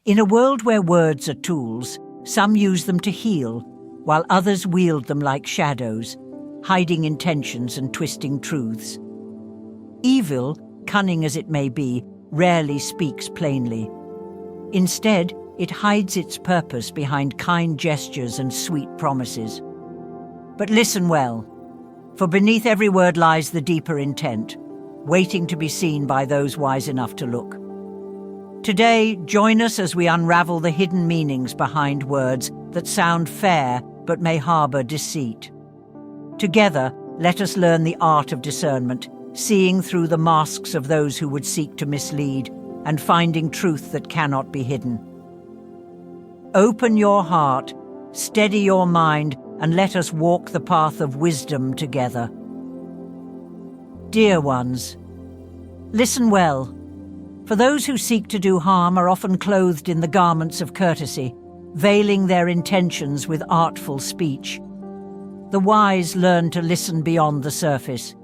In a world where words are tools, some use them to heal, while others wield them like shadows, hiding intentions and twisting truths. Evil, cunning as it may be, rarely speaks plainly. Instead, it hides its purpose behind kind gestures and sweet promises. But listen well, for beneath every word lies the deeper intent, waiting to be seen by those wise enough to look. Today, join us as we unravel the hidden meanings behind words that sound fair but may harbor deceit. Together, let us learn the art of discernment, seeing through the masks of those who would seek to mislead, and finding truth that cannot be hidden. Open your heart, steady your mind, and let us walk the path of wisdom together. Dear ones, listen well. For those who seek to do harm are often clothed in the garments of courtesy, veiling their intentions with artful speech. The wise learn to listen beyond the surface,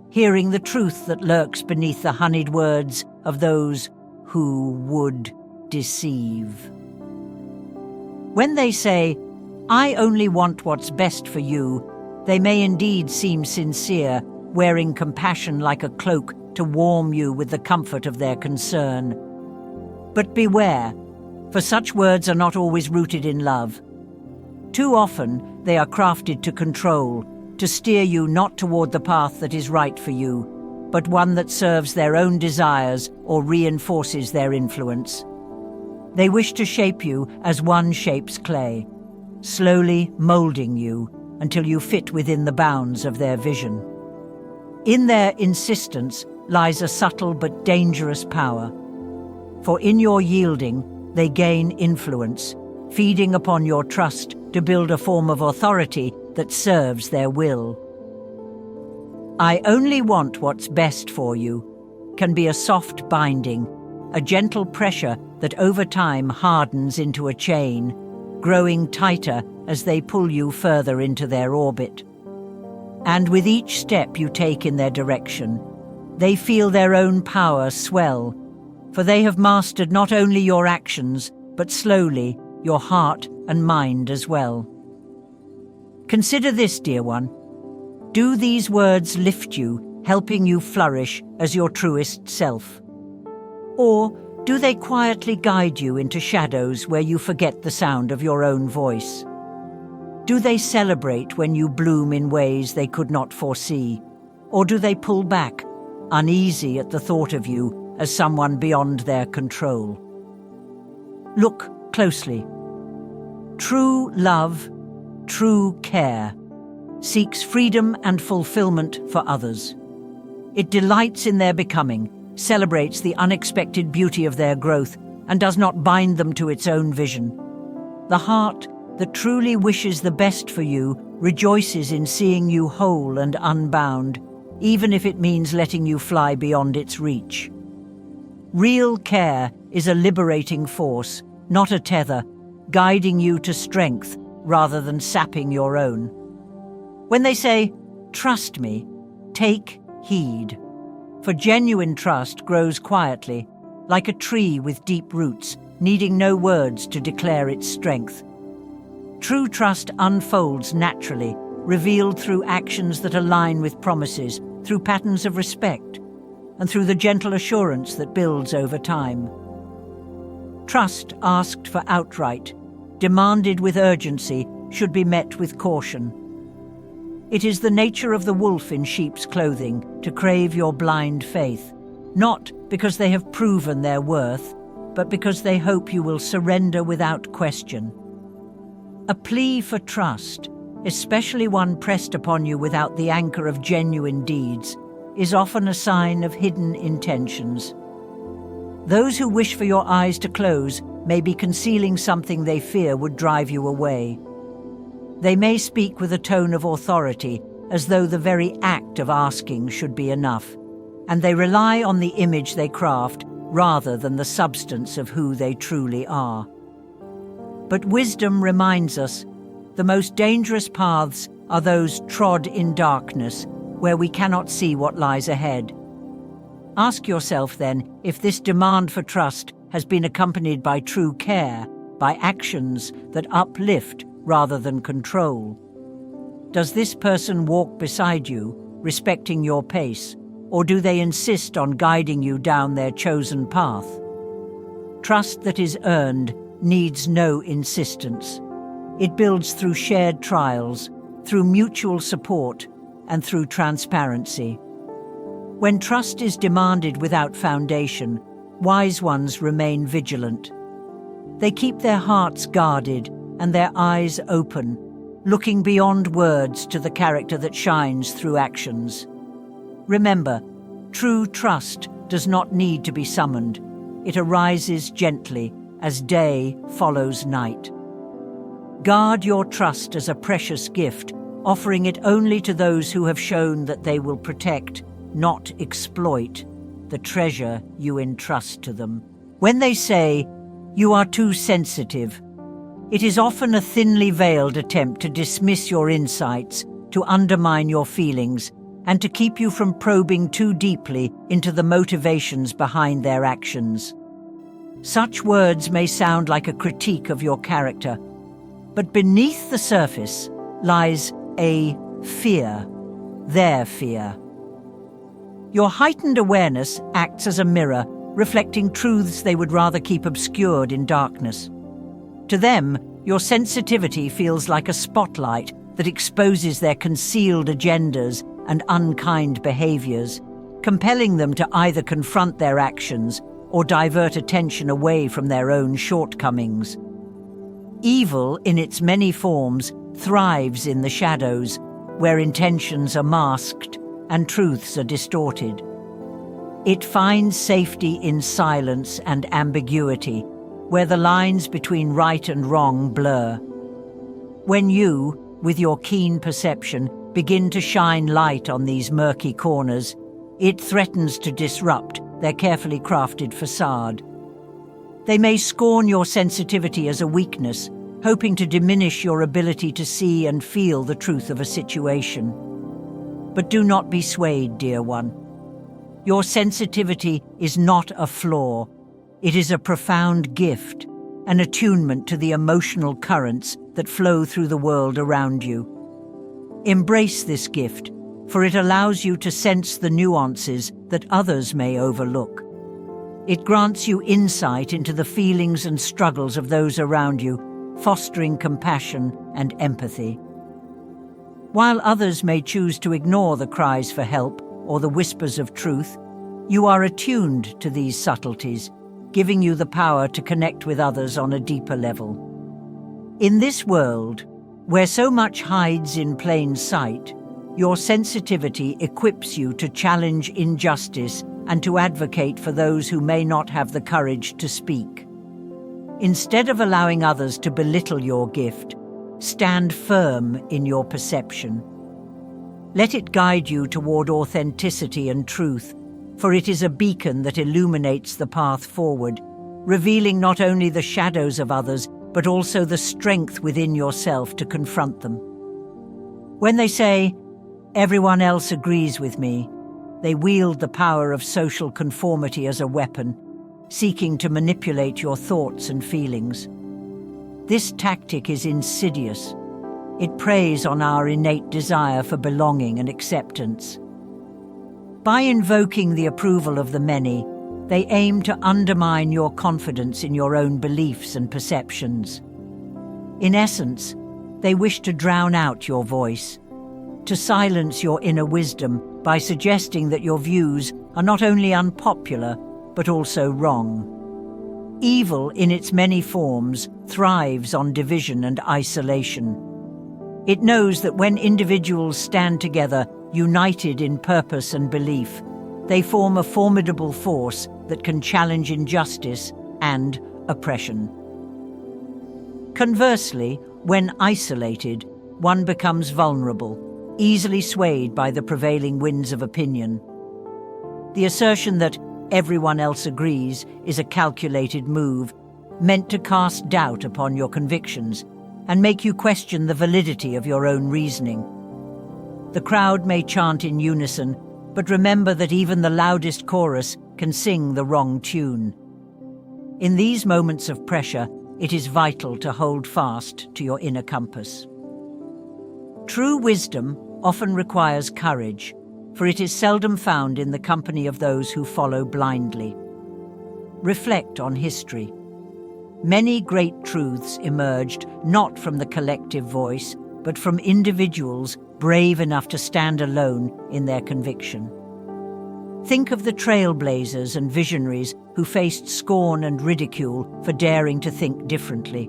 hearing the truth that lurks beneath the honeyed words of those who would deceive. When they say, "I only want what's best for you," they may indeed seem sincere, wearing compassion like a cloak to warm you with the comfort of their concern. But beware, for such words are not always rooted in love. Too often, they are crafted to control, to steer you not toward the path that is right for you, but one that serves their own desires or reinforces their influence. They wish to shape you as one shapes clay, slowly molding you until you fit within the bounds of their vision. In their insistence lies a subtle but dangerous power. For in your yielding, they gain influence, feeding upon your trust to build a form of authority that serves their will. "I only want what's best for you" can be a soft binding, a gentle pressure that over time hardens into a chain, growing tighter as they pull you further into their orbit. And with each step you take in their direction, they feel their own power swell, for they have mastered not only your actions, but slowly your heart and mind as well. Consider this, dear one. Do these words lift you, helping you flourish as your truest self? Or do they quietly guide you into shadows where you forget the sound of your own voice? Do they celebrate when you bloom in ways they could not foresee? Or do they pull back, uneasy at the thought of you as someone beyond their control? Look closely. True love, true care, seeks freedom and fulfillment for others. It delights in their becoming, celebrates the unexpected beauty of their growth, and does not bind them to its own vision. The heart that truly wishes the best for you rejoices in seeing you whole and unbound, even if it means letting you fly beyond its reach. Real care is a liberating force, not a tether, guiding you to strength rather than sapping your own. When they say, "Trust me," take heed. For genuine trust grows quietly, like a tree with deep roots, needing no words to declare its strength. True trust unfolds naturally, revealed through actions that align with promises, through patterns of respect, and through the gentle assurance that builds over time. Trust asked for outright, demanded with urgency, should be met with caution. It is the nature of the wolf in sheep's clothing to crave your blind faith, not because they have proven their worth, but because they hope you will surrender without question. A plea for trust, especially one pressed upon you without the anchor of genuine deeds, is often a sign of hidden intentions. Those who wish for your eyes to close may be concealing something they fear would drive you away. They may speak with a tone of authority, as though the very act of asking should be enough, and they rely on the image they craft rather than the substance of who they truly are. But wisdom reminds us the most dangerous paths are those trod in darkness, where we cannot see what lies ahead. Ask yourself then if this demand for trust has been accompanied by true care, by actions that uplift rather than control? Does this person walk beside you, respecting your pace, or do they insist on guiding you down their chosen path? Trust that is earned needs no insistence. It builds through shared trials, through mutual support, and through transparency. When trust is demanded without foundation, wise ones remain vigilant. They keep their hearts guarded and their eyes open, looking beyond words to the character that shines through actions. Remember, true trust does not need to be summoned. It arises gently as day follows night. Guard your trust as a precious gift, offering it only to those who have shown that they will protect, not exploit, the treasure you entrust to them. When they say, "You are too sensitive," it is often a thinly veiled attempt to dismiss your insights, to undermine your feelings, and to keep you from probing too deeply into the motivations behind their actions. Such words may sound like a critique of your character, but beneath the surface lies a fear, their fear. Your heightened awareness acts as a mirror, reflecting truths they would rather keep obscured in darkness. To them, your sensitivity feels like a spotlight that exposes their concealed agendas and unkind behaviors, compelling them to either confront their actions or divert attention away from their own shortcomings. Evil, in its many forms, thrives in the shadows, where intentions are masked and truths are distorted. It finds safety in silence and ambiguity, where the lines between right and wrong blur. When you, with your keen perception, begin to shine light on these murky corners, it threatens to disrupt their carefully crafted facade. They may scorn your sensitivity as a weakness, hoping to diminish your ability to see and feel the truth of a situation. But do not be swayed, dear one. Your sensitivity is not a flaw. It is a profound gift, an attunement to the emotional currents that flow through the world around you. Embrace this gift, for it allows you to sense the nuances that others may overlook. It grants you insight into the feelings and struggles of those around you, fostering compassion and empathy. While others may choose to ignore the cries for help or the whispers of truth, you are attuned to these subtleties, giving you the power to connect with others on a deeper level. In this world, where so much hides in plain sight, your sensitivity equips you to challenge injustice and to advocate for those who may not have the courage to speak. Instead of allowing others to belittle your gift, stand firm in your perception. Let it guide you toward authenticity and truth, for it is a beacon that illuminates the path forward, revealing not only the shadows of others, but also the strength within yourself to confront them. When they say, "Everyone else agrees with me," they wield the power of social conformity as a weapon, seeking to manipulate your thoughts and feelings. This tactic is insidious. It preys on our innate desire for belonging and acceptance. By invoking the approval of the many, they aim to undermine your confidence in your own beliefs and perceptions. In essence, they wish to drown out your voice, to silence your inner wisdom by suggesting that your views are not only unpopular, but also wrong. Evil, in its many forms, thrives on division and isolation. It knows that when individuals stand together, united in purpose and belief, they form a formidable force that can challenge injustice and oppression. Conversely, when isolated, one becomes vulnerable, easily swayed by the prevailing winds of opinion. The assertion that everyone else agrees is a calculated move, meant to cast doubt upon your convictions and make you question the validity of your own reasoning. The crowd may chant in unison, but remember that even the loudest chorus can sing the wrong tune. In these moments of pressure, it is vital to hold fast to your inner compass. True wisdom often requires courage, for it is seldom found in the company of those who follow blindly. Reflect on history. Many great truths emerged not from the collective voice, but from individuals brave enough to stand alone in their conviction. Think of the trailblazers and visionaries who faced scorn and ridicule for daring to think differently.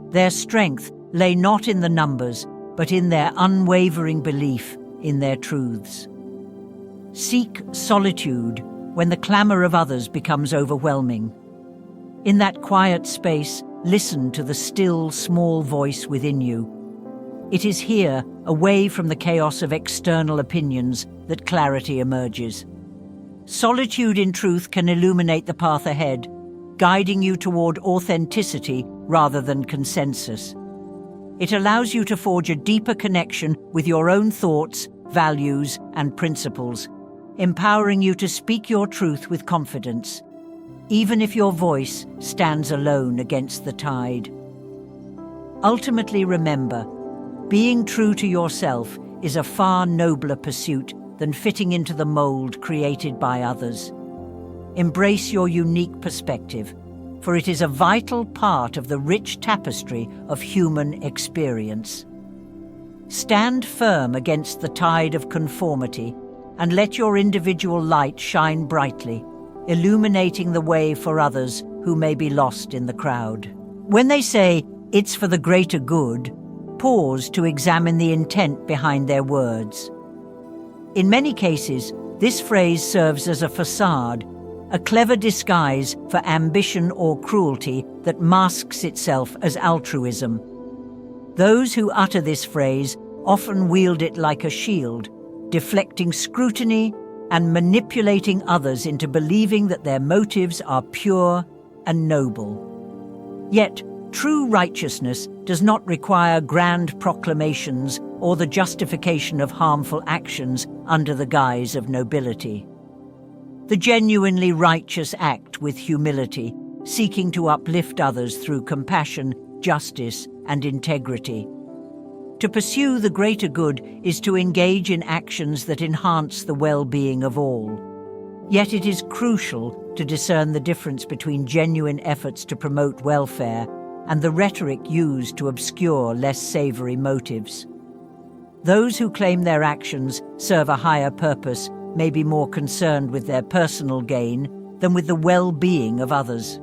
Their strength lay not in the numbers, but in their unwavering belief in their truths. Seek solitude when the clamor of others becomes overwhelming. In that quiet space, listen to the still, small voice within you. It is here, away from the chaos of external opinions, that clarity emerges. Solitude in truth can illuminate the path ahead, guiding you toward authenticity rather than consensus. It allows you to forge a deeper connection with your own thoughts, values, and principles, empowering you to speak your truth with confidence, even if your voice stands alone against the tide. Ultimately, remember, being true to yourself is a far nobler pursuit than fitting into the mold created by others. Embrace your unique perspective, for it is a vital part of the rich tapestry of human experience. Stand firm against the tide of conformity and let your individual light shine brightly, illuminating the way for others who may be lost in the crowd. When they say, "It's for the greater good," pause to examine the intent behind their words. In many cases, this phrase serves as a facade, a clever disguise for ambition or cruelty that masks itself as altruism. Those who utter this phrase often wield it like a shield, deflecting scrutiny and manipulating others into believing that their motives are pure and noble. Yet, true righteousness does not require grand proclamations or the justification of harmful actions under the guise of nobility. The genuinely righteous act with humility, seeking to uplift others through compassion, justice, and integrity. To pursue the greater good is to engage in actions that enhance the well-being of all. Yet it is crucial to discern the difference between genuine efforts to promote welfare and the rhetoric used to obscure less savory motives. Those who claim their actions serve a higher purpose may be more concerned with their personal gain than with the well-being of others.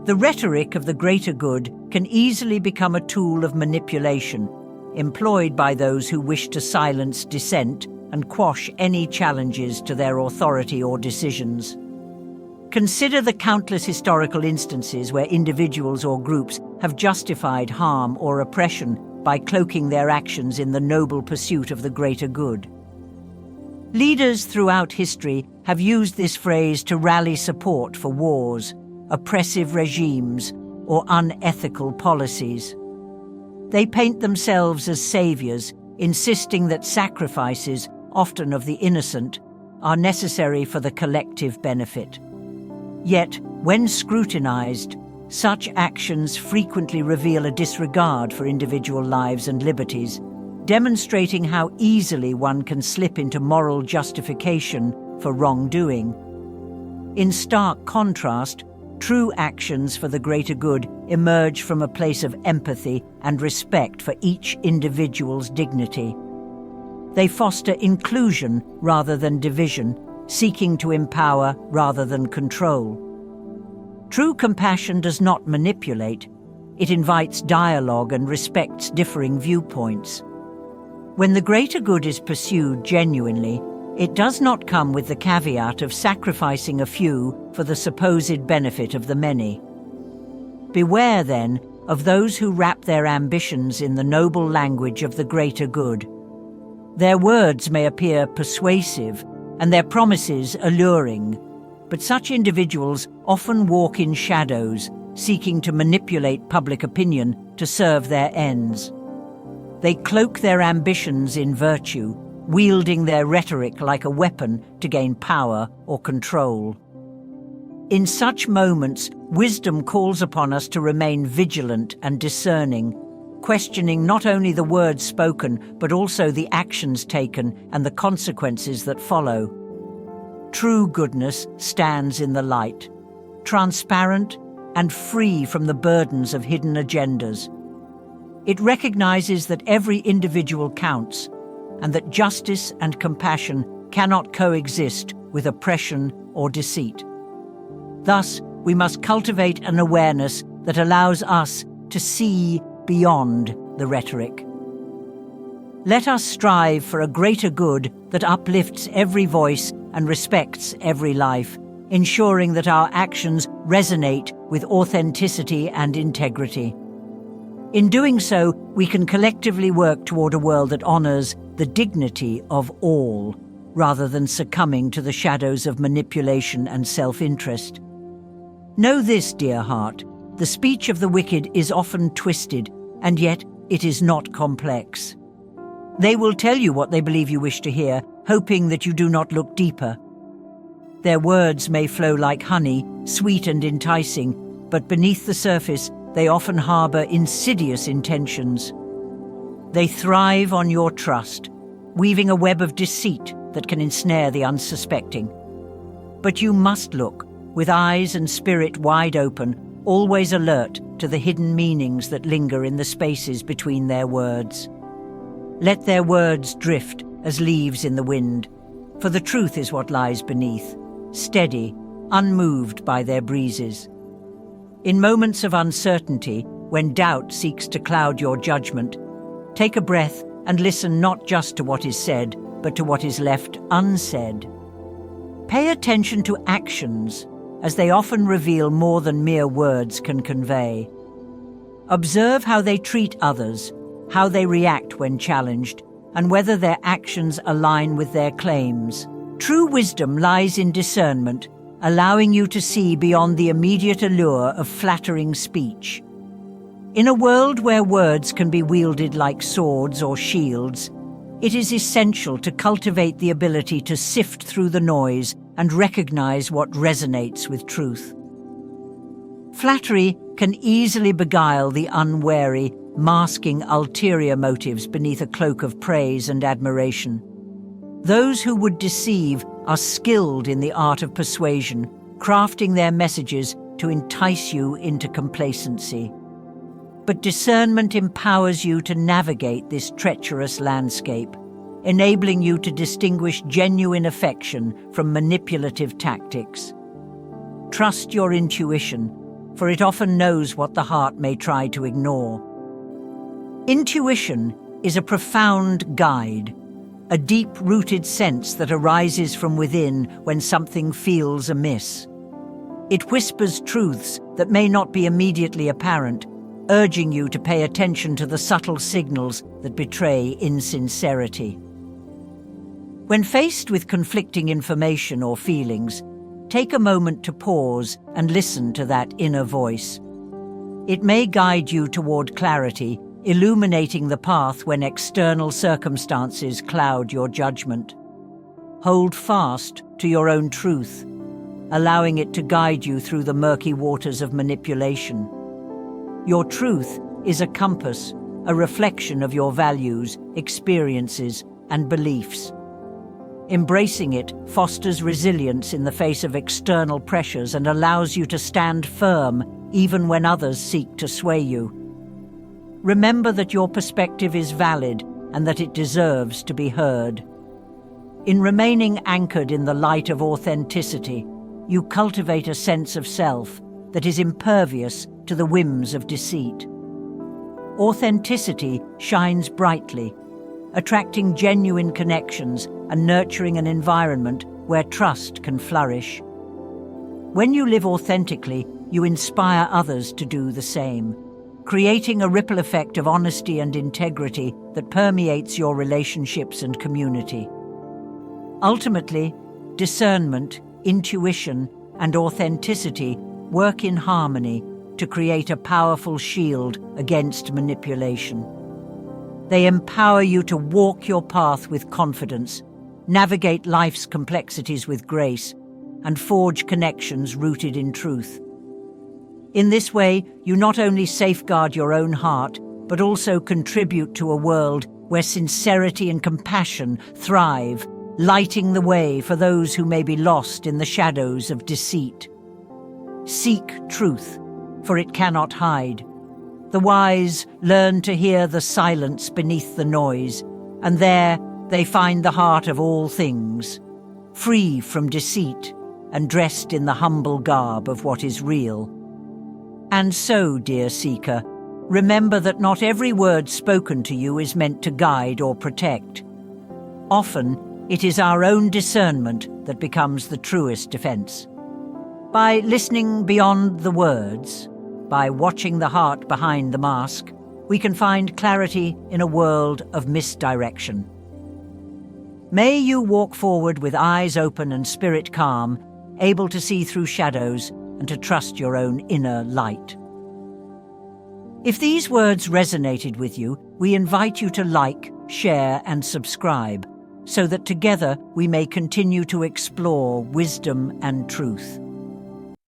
The rhetoric of the greater good can easily become a tool of manipulation, employed by those who wish to silence dissent and quash any challenges to their authority or decisions. Consider the countless historical instances where individuals or groups have justified harm or oppression by cloaking their actions in the noble pursuit of the greater good. Leaders throughout history have used this phrase to rally support for wars, oppressive regimes, or unethical policies. They paint themselves as saviors, insisting that sacrifices, often of the innocent, are necessary for the collective benefit. Yet, when scrutinized, such actions frequently reveal a disregard for individual lives and liberties, demonstrating how easily one can slip into moral justification for wrongdoing. In stark contrast, true actions for the greater good emerge from a place of empathy and respect for each individual's dignity. They foster inclusion rather than division, seeking to empower rather than control. True compassion does not manipulate. It invites dialogue and respects differing viewpoints. When the greater good is pursued genuinely, it does not come with the caveat of sacrificing a few for the supposed benefit of the many. Beware, then, of those who wrap their ambitions in the noble language of the greater good. Their words may appear persuasive and their promises alluring, but such individuals often walk in shadows, seeking to manipulate public opinion to serve their ends. They cloak their ambitions in virtue, wielding their rhetoric like a weapon to gain power or control. In such moments, wisdom calls upon us to remain vigilant and discerning, questioning not only the words spoken, but also the actions taken and the consequences that follow. True goodness stands in the light, transparent and free from the burdens of hidden agendas. It recognizes that every individual counts, and that justice and compassion cannot coexist with oppression or deceit. Thus, we must cultivate an awareness that allows us to see beyond the rhetoric. Let us strive for a greater good that uplifts every voice and respects every life, ensuring that our actions resonate with authenticity and integrity. In doing so, we can collectively work toward a world that honors the dignity of all, rather than succumbing to the shadows of manipulation and self-interest. Know this, dear heart, the speech of the wicked is often twisted, and yet it is not complex. They will tell you what they believe you wish to hear, hoping that you do not look deeper. Their words may flow like honey, sweet and enticing, but beneath the surface, they often harbor insidious intentions. They thrive on your trust, weaving a web of deceit that can ensnare the unsuspecting. But you must look, with eyes and spirit wide open, always alert to the hidden meanings that linger in the spaces between their words. Let their words drift as leaves in the wind, for the truth is what lies beneath, steady, unmoved by their breezes. In moments of uncertainty, when doubt seeks to cloud your judgment, take a breath and listen not just to what is said, but to what is left unsaid. Pay attention to actions, as they often reveal more than mere words can convey. Observe how they treat others, how they react when challenged, and whether their actions align with their claims. True wisdom lies in discernment, allowing you to see beyond the immediate allure of flattering speech. In a world where words can be wielded like swords or shields, it is essential to cultivate the ability to sift through the noise and recognize what resonates with truth. Flattery can easily beguile the unwary, masking ulterior motives beneath a cloak of praise and admiration. Those who would deceive are skilled in the art of persuasion, crafting their messages to entice you into complacency. But discernment empowers you to navigate this treacherous landscape, enabling you to distinguish genuine affection from manipulative tactics. Trust your intuition, for it often knows what the heart may try to ignore. Intuition is a profound guide, a deep-rooted sense that arises from within when something feels amiss. It whispers truths that may not be immediately apparent, urging you to pay attention to the subtle signals that betray insincerity. When faced with conflicting information or feelings, take a moment to pause and listen to that inner voice. It may guide you toward clarity, illuminating the path when external circumstances cloud your judgment. Hold fast to your own truth, allowing it to guide you through the murky waters of manipulation. Your truth is a compass, a reflection of your values, experiences, and beliefs. Embracing it fosters resilience in the face of external pressures and allows you to stand firm even when others seek to sway you. Remember that your perspective is valid and that it deserves to be heard. In remaining anchored in the light of authenticity, you cultivate a sense of self that is impervious to the whims of deceit. Authenticity shines brightly, attracting genuine connections and nurturing an environment where trust can flourish. When you live authentically, you inspire others to do the same, creating a ripple effect of honesty and integrity that permeates your relationships and community. Ultimately, discernment, intuition, and authenticity work in harmony to create a powerful shield against manipulation. They empower you to walk your path with confidence, navigate life's complexities with grace, and forge connections rooted in truth. In this way, you not only safeguard your own heart, but also contribute to a world where sincerity and compassion thrive, lighting the way for those who may be lost in the shadows of deceit. Seek truth, for it cannot hide. The wise learn to hear the silence beneath the noise, and there they find the heart of all things, free from deceit and dressed in the humble garb of what is real. And so, dear seeker, remember that not every word spoken to you is meant to guide or protect. Often, it is our own discernment that becomes the truest defense. By listening beyond the words, by watching the heart behind the mask, we can find clarity in a world of misdirection. May you walk forward with eyes open and spirit calm, able to see through shadows and to trust your own inner light. If these words resonated with you, we invite you to like, share, and subscribe, so that together we may continue to explore wisdom and truth.